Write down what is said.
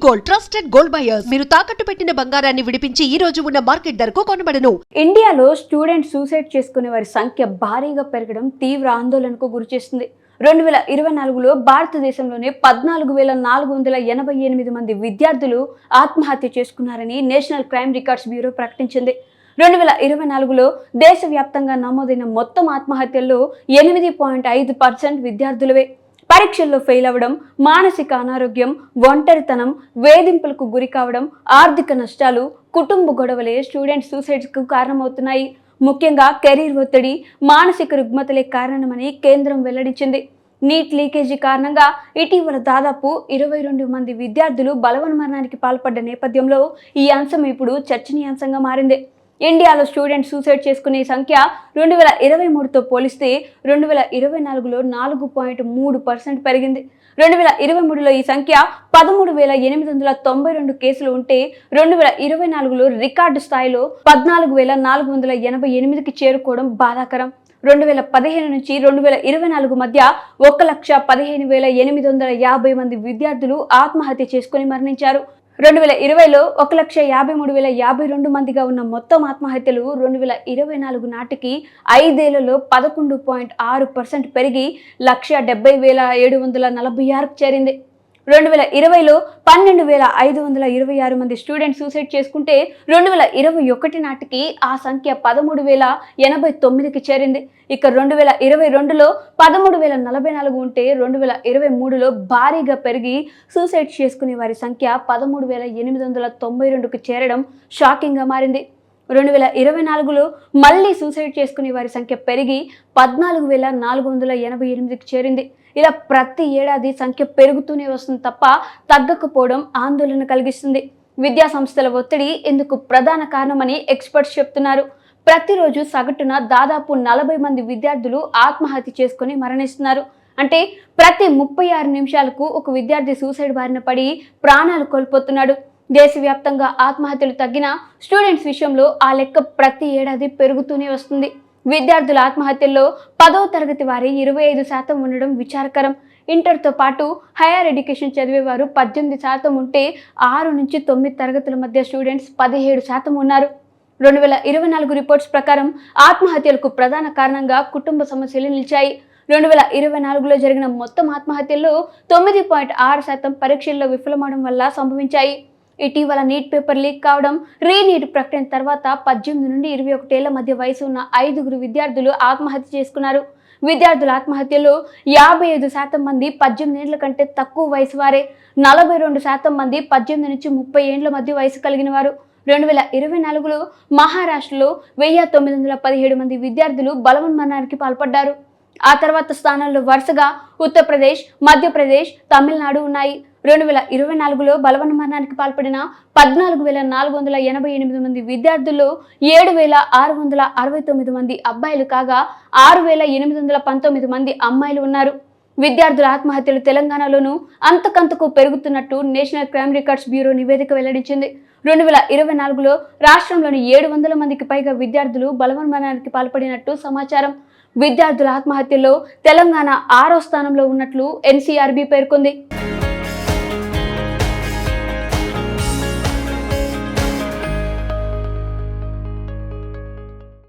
Gold trusted gold buyers మీరు తాకట్టు పెట్టిన బంగారాన్ని విడిపించి ఈ రోజు ఉన్న మార్కెట్ ధరకు కొనబడను. ఇండియాలో స్టూడెంట్ సూసైడ్ చేసుకునే వారి సంఖ్య భారీగా పెరగడం తీవ్ర ఆందోళనకు గురిచేస్తుంది. 2024లో భారతదేశంలోనే 14,488 మంది విద్యార్థులు ఆత్మహత్య చేసుకున్నారని నేషనల్ క్రైమ్ రికార్డ్స్ బ్యూరో ప్రకటించింది. 2024లో దేశవ్యాప్తంగా నమోదైన మొత్తం ఆత్మహత్యల్లో 8.5% విద్యార్థులవే. పరీక్షల్లో ఫెయిల్ అవ్వడం, మానసిక అనారోగ్యం, ఒంటరితనం, వేధింపులకు గురి కావడం, ఆర్థిక నష్టాలు, కుటుంబ గొడవలే స్టూడెంట్ సూసైడ్స్కు కారణమవుతున్నాయి. ముఖ్యంగా కెరీర్ ఒత్తిడి, మానసిక రుగ్మతలే కారణమని కేంద్రం వెల్లడించింది. నీట్ లీకేజీ కారణంగా ఇటీవల దాదాపు 22 మంది విద్యార్థులు బలవన్మరణానికి పాల్పడ్డ నేపథ్యంలో ఈ అంశం ఇప్పుడు చర్చనీయాంశంగా మారింది. ఇండియాలో స్టూడెంట్ సూసైడ్ చేసుకునే సంఖ్య 2023తో పోలిస్తే 2024లో 4.3% పెరిగింది. 2023లో ఈ సంఖ్య 13,892 కేసులు ఉంటే 2024లో రికార్డు స్థాయిలో 14,488కి చేరుకోవడం బాధాకరం. 2015 నుంచి 2024 మధ్య 1,15,850 మంది విద్యార్థులు ఆత్మహత్య చేసుకుని మరణించారు. 2020లో 1,53,052 మందిగా ఉన్న మొత్తం ఆత్మహత్యలు 2024 నాటికి 5 ఏళ్లలో 11.6% పెరిగి 1,70,746కు చేరింది. 2020లో 12,526 మంది స్టూడెంట్ సూసైడ్ చేసుకుంటే 2021 నాటికి ఆ సంఖ్య 13,089కి చేరింది. ఇక 2022లో 13,044 ఉంటే 2023లో భారీగా పెరిగి సూసైడ్ చేసుకునే వారి సంఖ్య 13,892కి చేరడం షాకింగ్గా మారింది. 2024లో మళ్ళీ సూసైడ్ చేసుకునే వారి సంఖ్య పెరిగి 14,488కి చేరింది. ఇలా ప్రతి ఏడాది సంఖ్య పెరుగుతూనే వస్తుంది తప్ప తగ్గకపోవడం ఆందోళన కలిగిస్తుంది. విద్యా సంస్థల ఒత్తిడి ఇందుకు ప్రధాన కారణమని ఎక్స్పర్ట్స్ చెప్తున్నారు. ప్రతిరోజు సగటున దాదాపు 40 మంది విద్యార్థులు ఆత్మహత్య చేసుకుని మరణిస్తున్నారు. అంటే ప్రతి 36 నిమిషాలకు ఒక విద్యార్థి సూసైడ్ బారిన పడి ప్రాణాలు కోల్పోతున్నాడు. దేశవ్యాప్తంగా ఆత్మహత్యలు తగ్గిన స్టూడెంట్స్ విషయంలో ఆ లెక్క ప్రతి ఏడాది పెరుగుతూనే వస్తుంది. విద్యార్థుల ఆత్మహత్యల్లో 10వ తరగతి వారి 25% ఉండడం విచారకరం. ఇంటర్తో పాటు హైయర్ ఎడ్యుకేషన్ చదివేవారు 18% ఉంటే 6 నుంచి 9 తరగతుల మధ్య స్టూడెంట్స్ 17% ఉన్నారు. 2024 రిపోర్ట్స్ ప్రకారం ఆత్మహత్యలకు ప్రధాన కారణంగా కుటుంబ సమస్యలు నిలిచాయి. 2024లో జరిగిన మొత్తం ఆత్మహత్యల్లో 9.6% పరీక్షల్లో విఫలమవడం వల్ల సంభవించాయి. ఇటీవల నీట్ పేపర్ లీక్ కావడం, రీనీట్ ప్రకటన తర్వాత 18 నుండి 21 ఏళ్ల మధ్య వయసు ఉన్న 5 విద్యార్థులు ఆత్మహత్య చేసుకున్నారు. విద్యార్థుల ఆత్మహత్యలో 55% మంది 18 ఏళ్ల కంటే తక్కువ వయసు వారే, 42% మంది 18 నుంచి 30 ఏళ్ల మధ్య వయసు కలిగిన వారు. 2024లో మహారాష్ట్రలో 1,917 మంది విద్యార్థులు బలవన్మరణానికి పాల్పడ్డారు. ఆ తర్వాత స్థానాల్లో వరుసగా ఉత్తరప్రదేశ్, మధ్యప్రదేశ్, తమిళనాడు ఉన్నాయి. 2024లో బలవన్మరణానికి పాల్పడిన 14,488 మంది విద్యార్థుల్లో 7,669 మంది అబ్బాయిలు కాగా 6,819 మంది అమ్మాయిలు ఉన్నారు. విద్యార్థుల ఆత్మహత్యలు తెలంగాణలోనూ అంతకంతకు పెరుగుతున్నట్టు నేషనల్ క్రైమ్ రికార్డ్స్ బ్యూరో నివేదిక వెల్లడించింది. 2024లో రాష్ట్రంలోని 700 మందికి పైగా విద్యార్థులు బలవన్మరణానికి పాల్పడినట్టు సమాచారం. విద్యార్థుల ఆత్మహత్యల్లో తెలంగాణ 6వ స్థానంలో ఉన్నట్లు NCRB పేర్కొంది.